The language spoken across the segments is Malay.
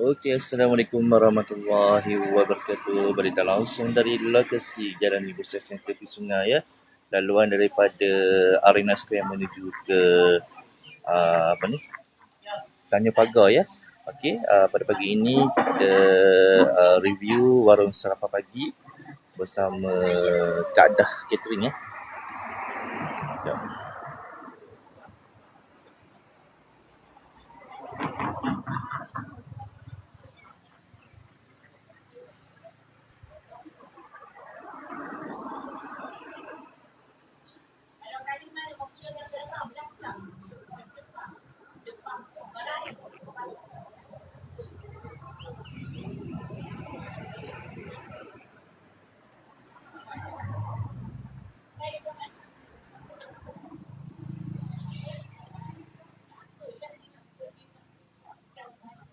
Okey, Assalamualaikum warahmatullahi wabarakatuh. Berita langsung dari lokasi Jalan Ibu Stesen tepi sungai ya. Laluan daripada Arena Square menuju ke apa ni? Tanjung Pagar ya. Okey, pada pagi ini kita review warung sarapan pagi bersama Kak Dah Catering ya. Sekejap.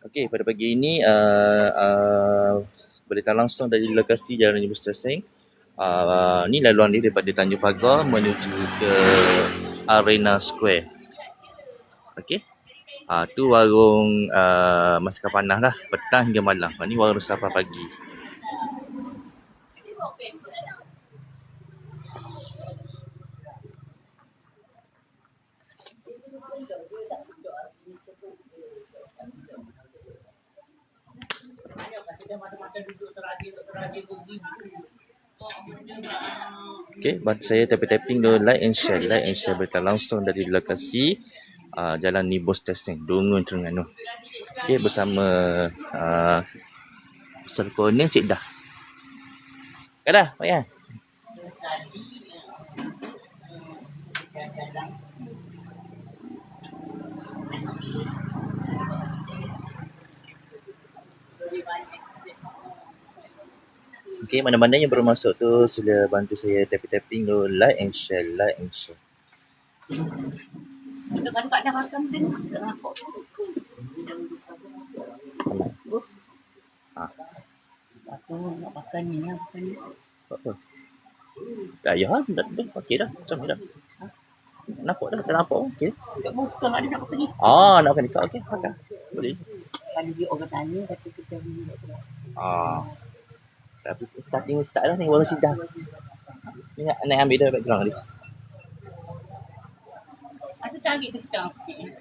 Okey, pada pagi ini berita langsung dari lokasi Jalan Ibu Stesen. Ni laluan dia daripada Tanjung Pagar menuju ke Arena Square. Okey. Tu warung masakan panas lah, petang hingga malam. Ni warung sarapan pagi. Okey, bantu saya tapping dulu, like and share berita langsung dari lokasi Jalan Ibu Stesen, Dungun, Terengganu. Okey, bersama Ustaz Corner, Cik Dah. Kak Dah, payah. Okey, mana-mana yang baru masuk tu sila bantu saya tapping dulu, like and share. Kalau tak ada makan dia nampak. Aku nak makan ni apa ni? Apa? Dah ya, dah okey dah. Sampai dah. Nampak dah, okey. Bukan ada nak pergi. Nak makan dekat, okey, makan. Boleh. Kalau dia orang tanya kata kita ni. Tapi start dah ni, warung Sidah. Ni nak ambil dah background dia. Aku tarik tu kita sikit.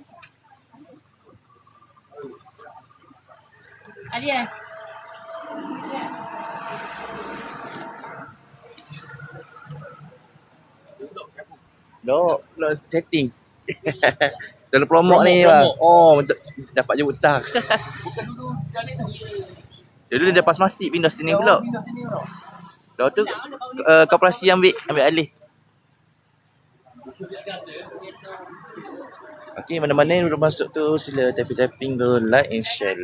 Alia. Dok, chatting. Dalam promote ni bang. Oh, dapat je hutang. Bukan dulu jalan tu. Dulu dia lepas masih pindah sini pula. Lepas tu koperasi ambil alih. Okey, mana-mana yang belum masuk tu sila tapping tu, like and share.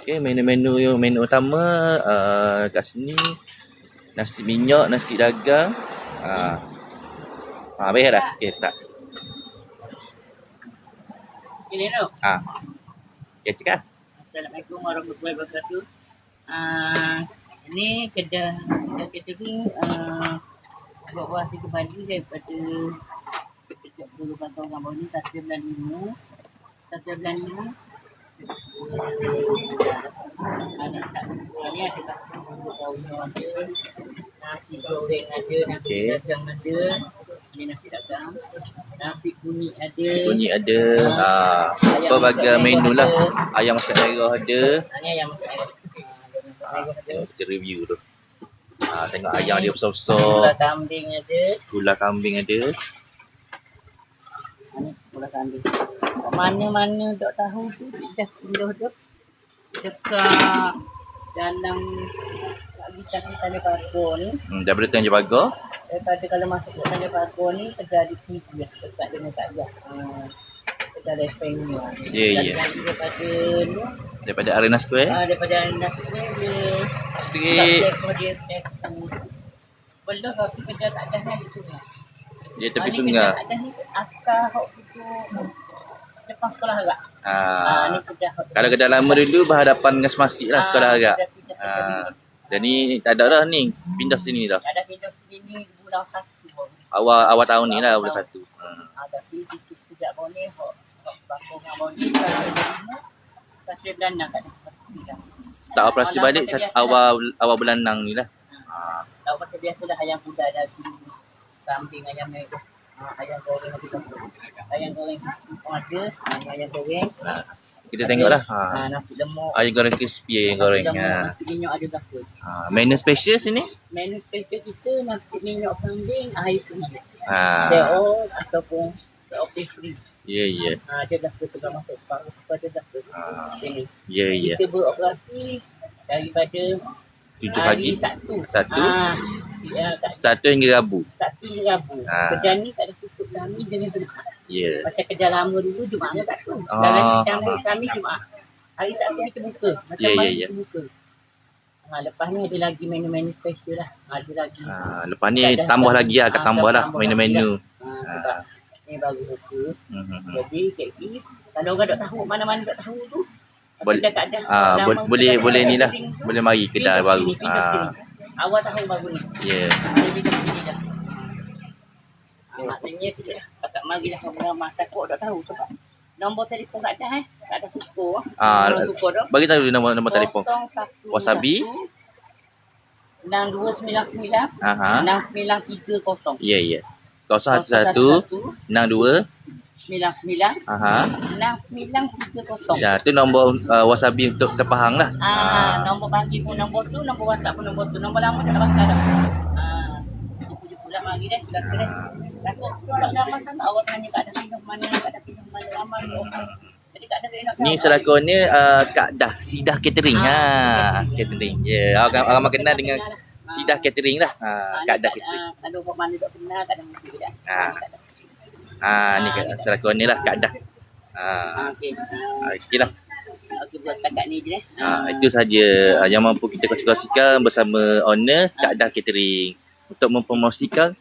Okey, menu utama kat sini nasi minyak, nasi dagang. Baik dah. Okey, start. Ini tu. Okey, cakap. Assalamualaikum warahmatullahi wabarakatuh. Ini kedai catering buat hasil kembali daripada sejak 20 tahun yang baru ni, 1.5. Ni ada nasi goreng ada, nasi dagang ada. Ini nasi dagang. Nasi kunyit ada. Pelbagai menu lah. Ayam masak merah ada. Ayam masak merah ada. Kita review tu. Tengok ayam dia besar-besar. Gula kambing ada. Ini gula kambing. Mana-mana tak tahu tu dah pindah tu. Dekat dalam lagi Tanjung Pagar ni. Daripada Tanjung Pagar. Daripada kalau masuk ke Tanjung Pagar ni kedai di TV dekat dengan Kak Jah. Kedai lepeng ni. Ya. Daripada Arena Square. Daripada Arena Square dia sikit. Belum tapi kedai tak ada di sungai. Dia tepi sungai. Tak ada ni asal hok tu depan sekolah agak. Ah, Ni kedai hot. kalau kedai lama dulu berhadapan dengan Semasik lah sekolah agak. Dan ni tak ada dah ni. Pindah sini dah. Ada pindah sini bulan 1 baru. Awal tahun ni lah bulan 1. Ada pintu sejak bau ni hot. Bakong bau ni kalau satu bulan nak ada. Start operasi balik awal bulan 6 ni lah. Tahu pasal biasalah ayam kuda ada kambing ayam merah. Ayam goreng ada satu. Ayam goreng ada, ayam goreng. Kita tengoklah. Nasi lemak. Ayam goreng crispy, ayam goreng. Nasi minyak ada berapa? Menu special sini? Menu special kita nasi minyak kambing, air kunyit. Ha. All ataupun option free. Ya, ya. Dia dah ketegang masuk paruh pada dah ke sini. Ya, ya. Kita beroperasi daripada 7 pagi. Sabtu. Sabtu hingga Rabu. Sabtu hingga Rabu. Kedai ni tak ada tutup kami dengan Jumaat. Ya. Macam kedai lama dulu Jumaat dengan Sabtu. Dan kami Jumaat. Hari Sabtu kita buka. Macam mana kita buka. Lepas ni ada lagi menu-menu special lah. Ada lagi. Lepas ni tambah lagi lah. Akan tambah lah menu-menu. Ni baru buka. Jadi KK, kalau orang tak tahu mana-mana tak tahu tu, boleh ni lah. Boleh mari kedai baru. Awal tahun baru ni. Ya. Jadi dah sini dah. Maknanya sudah tak mari dah ramai takut tak tahu sebab nombor telefon tak ada tak ada suku. Bagi tahu nombor telefon. Wasabi 6299 6930. Ya, ya. 011 62 99 6930. Ya, tu nombor Wasabi untuk terpahang lah. Nombor pagi pun nombor tu, nombor WhatsApp pun nombor tu. Nombor lama tak ada pasal dah. Jumpa lah mari deh. Takut sebab lama sangat awak tanya tak ada pindah mana, tak ada pindah mana ramai. Jadi tak ada nak. Ni selakonnya Kak Dah, Sidah Catering. Catering. Ya, orang kenal dengan Sidah Catering lah. Kak Dah Catering. Kalau orang mana tak kenal, tak ada mesti dah. Ni selakon ni lah Kak Dah. Okey lah. Okey, buat setakat ni je. Itu saja yang mampu kita kongsi-kongsikan bersama owner Kak Dah Catering untuk mempromosikan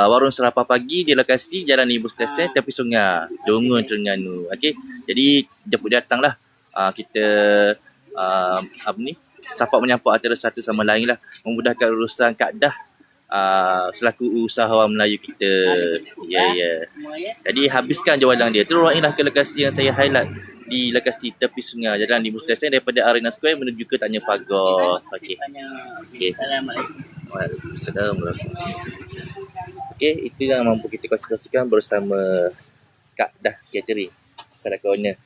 warung sarapan pagi di lokasi Jalan Ibu Stesen tepi sungai Dungun, Terengganu. Okey. Jadi jemput datanglah. Kita sapa menyapa antara satu sama lain lah, memudahkan urusan Kak Dah selaku usahawan Melayu kita. Ya. Jadi habiskan jualan dia. Terus inilah ke lokasi yang saya highlight, di lokasi tepi sungai Jalan Ibu Stesen daripada Arena Square menuju ke Tanjung Pagar. Okey. Assalamualaikum. Okey, itu yang mampu kita kongsikan bersama Kak Dah Catering selakonnya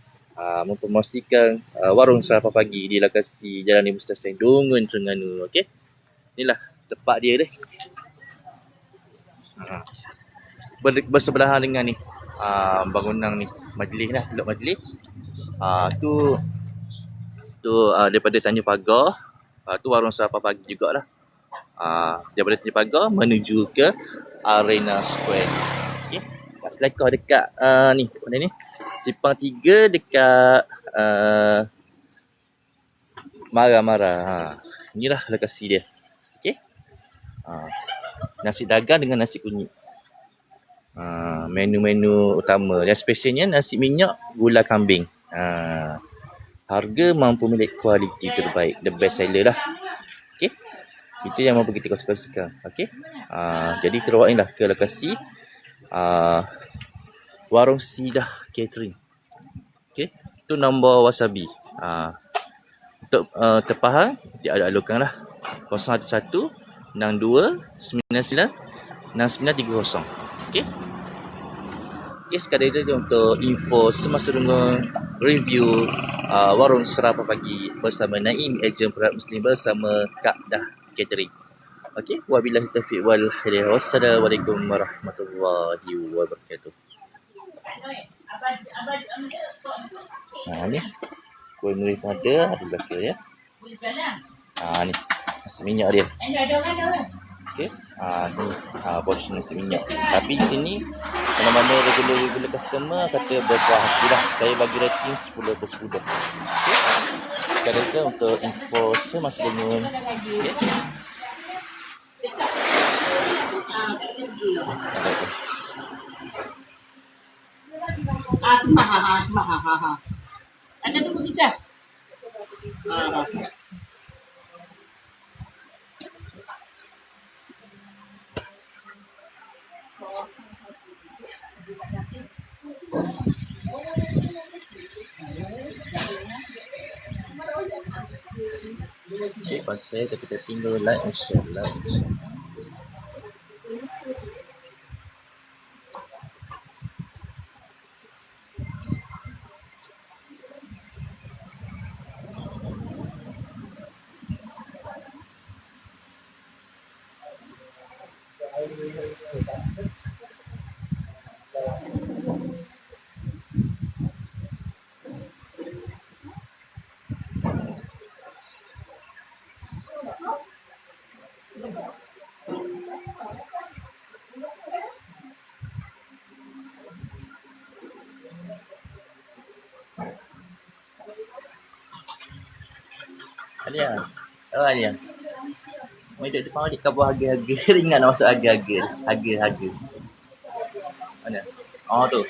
mempromosikan warung sarapan pagi di lokasi Jalan Ibu Stesen Dungun, Terengganu. Okey. Inilah tempat dia deh. Bersebelahan dengan ni bangunan ni, majlis lah, blok majlis. Tu daripada Tanjung Pagar, tu warung sarapan pagi jugalah. Daripada Tanjung Pagar menuju ke Arena Square. Okey. Kat Selekah dekat ni, mana ni? Simpang 3 dekat Mara. Inilah lokasi dia. Okey. Nasi dagang dengan nasi kunyit. Menu-menu utama. Yang specialnya nasi minyak gula kambing. Harga mampu milik kualiti terbaik. The best seller lah. Okey. Itu yang mampu kita kongsikan. Okey. Jadi terbaiklah ke lokasi warung Sidah Catering. Okey. Itu nombor Wasabi. Untuk terpahang dia ada alukan lah. 011 62 99 6930. Okey. Okey, sekadar itu untuk info semasa dengan review warung sarapan pagi bersama Naim, ejen Perak Muslim bersama Kak Dah Catering. Okey, wabillahi taufiq wal hidayah. Wassalamualaikum warahmatullahi wabarakatuh. Ni kuih meri pada ada belakang ya. Ni nasi minyak dia. Okey. Ni portion nasi minyak. Tapi di sini mana-mana regular customer kata berpuas hati dah. Saya bagi rating 10/10. Okey. Sekarang itu untuk info semasa dengan okey. Anda tunggu sudah. Okay, pada saya kita tinggal like and share, like and share. Alia, oh Alia. Mai duduk depan adik kau buat harga-harga ringan masuk harga-harga. Mana? Oh tu.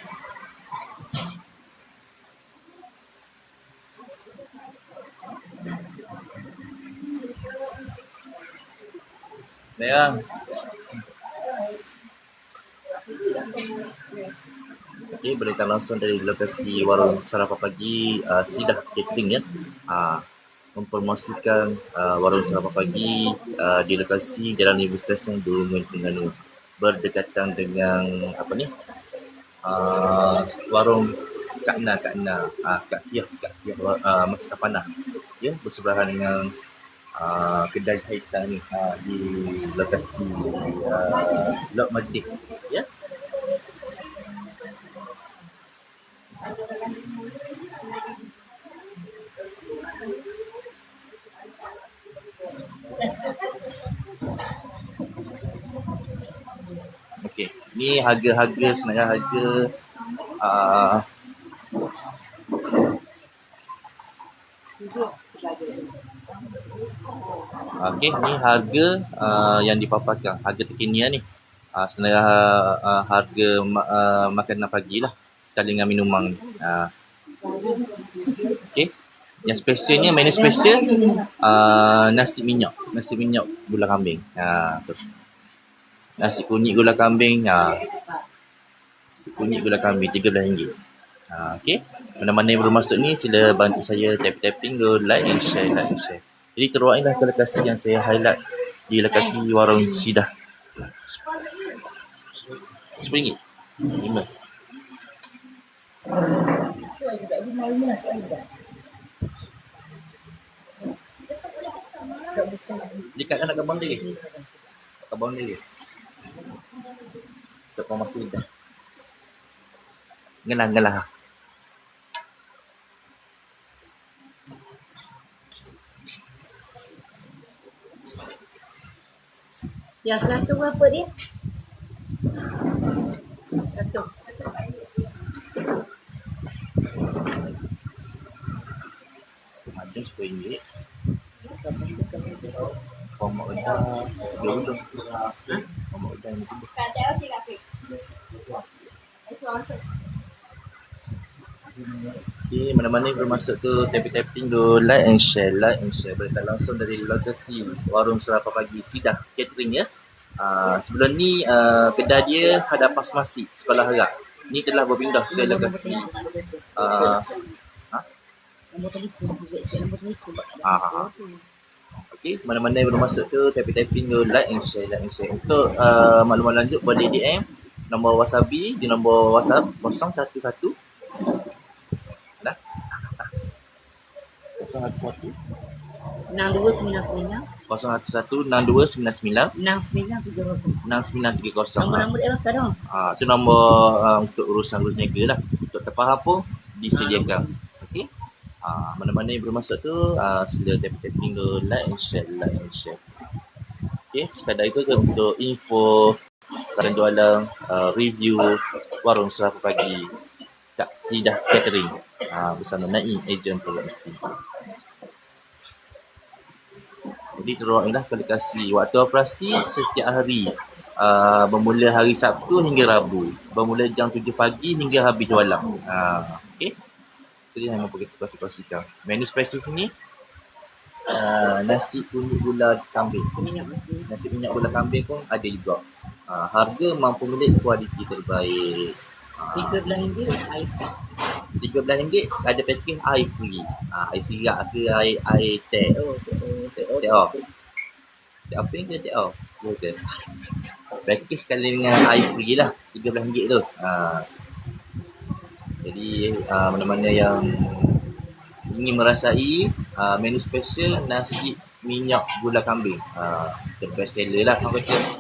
Bayang. Okey, berita langsung dari lokasi warung sarapan pagi Sidah Catering ya. Mempromosikan warung sarapan pagi di lokasi Jalan Ibu Stesen Dungun Terengganu, berdekatan dengan warung Kak Na Kak Kiah Mas Kapanah ya, bersebelahan dengan kedai jahitan ni di lokasi Lok Madrid ya. Okey, ni harga-harga senarai harga okey, ni harga yang dipaparkan, harga terkini ni. Senarai harga makanan pagi lah sekali dengan minuman ni. Okey. Yang spesialnya, menu special nasi minyak gula kambing. Tu. Nasi kunyit gula kambing. Nasi kunyit gula kambing RM13. Okey. Mana-mana yang belum masuk ni sila bantu saya tapping go like and share. Jadi teruailah ke lokasi yang saya highlight di lokasi warung Sidah. RM10. 5. Dekat kan nak kebang dia? Kebang dia. Tak kau masih dah. Ngelah. Yang satu berapa dia? Satu. Ada RM10. Format udang. Dia udang. Format udang ni. Okay, mana-mana yang belum masuk tu tapping tu like and share. Berita langsung dari lokasi warung sarapan pagi Sidah Catering ya. Sebelum ni kedai dia hadap Pasmasi Sekolah Harap. Ni telah berpindah ke lokasi Okey, mana-mana yang belum masuk tu tapping tu like and share. Untuk maklumat lanjut boleh DM nombor Wasabi di nombor WhatsApp 011 dah 011 6299 011 6299 6930. 6930. Nombor dia apa dah? Itu nombor untuk urusan niaga lah. Untuk terfaham pun disediakan. Okey. Mana-mana yang belum masuk tu sila tapping tu like and share. Okey, sekadar itu untuk info dan jualan review warung sarapan pagi Kak Sidah Catering bersama Naim, ejen Pulau Mesti. Jadi teruailah ke lokasi waktu operasi setiap hari bermula hari Sabtu hingga Rabu. Bermula jam 7 pagi hingga habis jualan. Okey. Itu yang mahu kita kongsi-kongsikan. Menu spesial ni nasi kunyit gula kambing. Nasi minyak gula kambing pun ada juga. Harga mampu milik kualiti terbaik. RM13 air. RM13 ada pakej air free. Air sirak ke air teh. Teh off. Teh apa ke teh off? Betul. Pakej sekali dengan air free lah. RM13 tu. Jadi mana-mana yang ingin merasai menu special nasi minyak gula kambing. The best seller lah orang kata.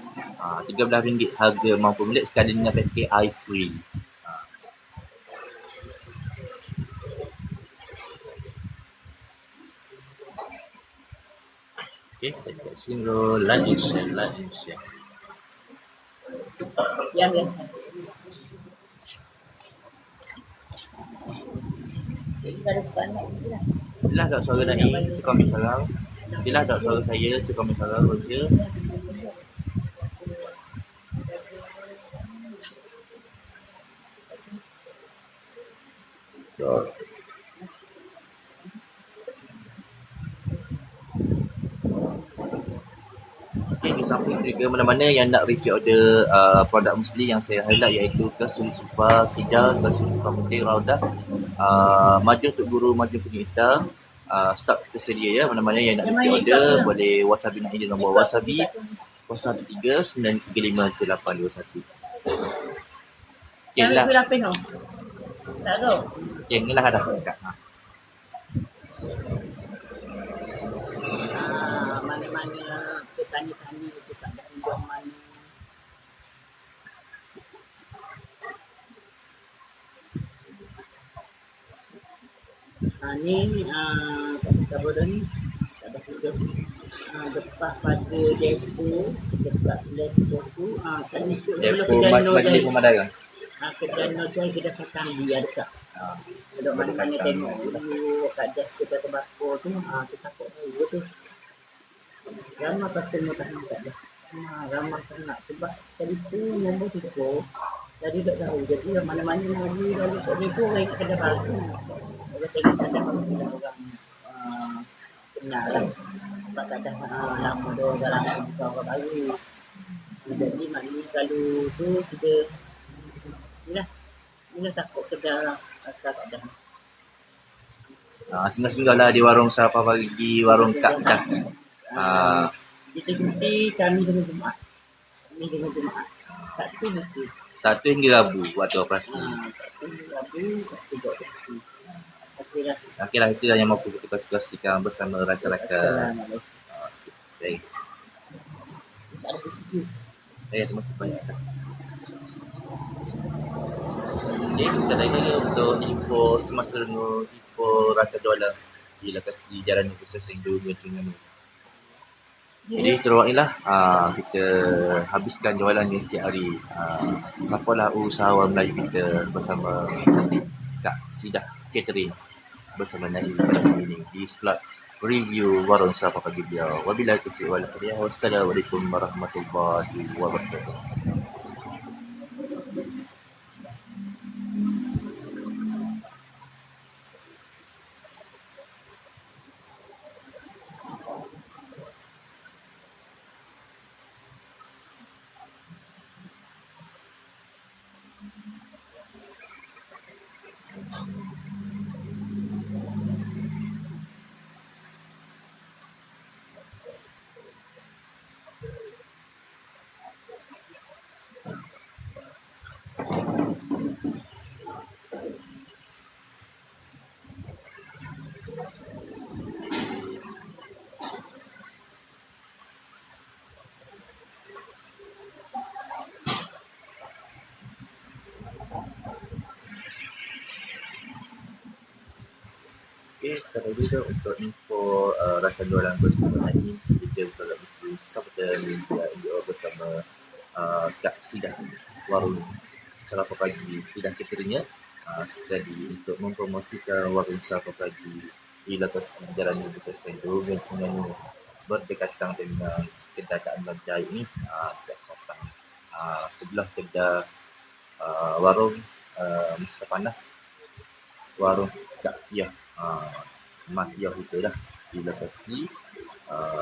RM13 harga mampu milik sekali dengan pakej air free. Okay, kat sini like and share. Yang jadi kalau bukan nak je lah. Bila tak suara Naim, cakap ambil sarang. Bila tak suara saya, cakap ambil sarang Roger. Okay, di samping juga mana-mana yang nak repeat order produk Musli yang saya highlight iaitu kasut sofa Kijal, kasut sofa Putih Raudah, maju untuk guru, maju kuning hitam, stok tersedia ya. Mana-mana yang nak repeat order boleh WhatsApp Naim di nombor Wasabi 013-935-7821. Okay lah. Tak tahu. Okay, ni lah dah. Mana-mana petani-tani itu tak ada unjuk mana. Ni kita bodoh ni tak ada unjuk. Depan pada depo, dekat depo tu kan ikut Depo Majlis Pemandangan. Kedai tu kita satang dia dekat. Kalau mana-mana tengok dulu kat jas kita tembakau tu, kita takut tahu tu. Ramai customer tak nak dah. Ramai tak nak sebab telefon nombor telefon. Jadi tak tahu. Jadi mana-mana lagi lalu kat depo orang ingat kedai baru. Kalau tengok kedai baru kita orang kenal lah. Sebab kadang lama dia orang lama buka orang baru. Jadi maknanya kalau tu kita Bila takut kedai lah asal tak ada. Singgah-singgah lah di warung sarapan pagi, warung Kak Dah. Kita cuti kami dengan Jumaat. Sabtu hingga Rabu waktu operasi. Sabtu hingga Rabu, Sabtu buat operasi. Okey lah, itu yang mahu kita kongsikan bersama rakan-rakan. Baik. Terima kasih banyak. Jadi sekadar ini untuk info semasa renung, info rata dolar di lokasi Jalan Processing 2 dengan ni. Jadi teruailah kita habiskan jualan ni setiap hari. Siapalah usahawan Melayu kita bersama Kak Sidah Catering bersama Naim pada hari ini di slot review warung sarapan pagi beliau. Wabillahi taufiq wal hidayah. Wassalamualaikum warahmatullahi wabarakatuh. Okey, sekarang juga untuk info rasa jualan bersama Naim. Kita kalau itu Sabtu Minggu bersama Kak Sidah warung sarapan pagi Sidah Cateringnya sekali untuk mempromosikan warung sarapan pagi di lokasi Jalan Processing 2 dengan berdekatan dengan kedai Kak Anwar Jahit ni Kak Sotang. sebelah kedai warung Mister Panah, warung Kak Kiah. Mak Kiah itu dah di lokasi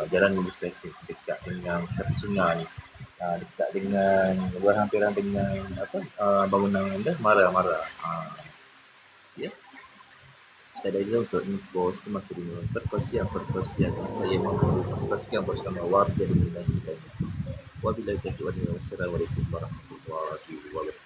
Jalan Lubus Stesen dekat dengan tepi sungai ni. Dekat dengan berhampiran dengan bangunan dah Mara. Ya. Sekadar itu untuk info semasa dengan perkongsian saya mahu kongsikan bersama warga di sekitarnya. Wabillahi taufiq wal hidayah. Wassalamualaikum warahmatullahi wabarakatuh.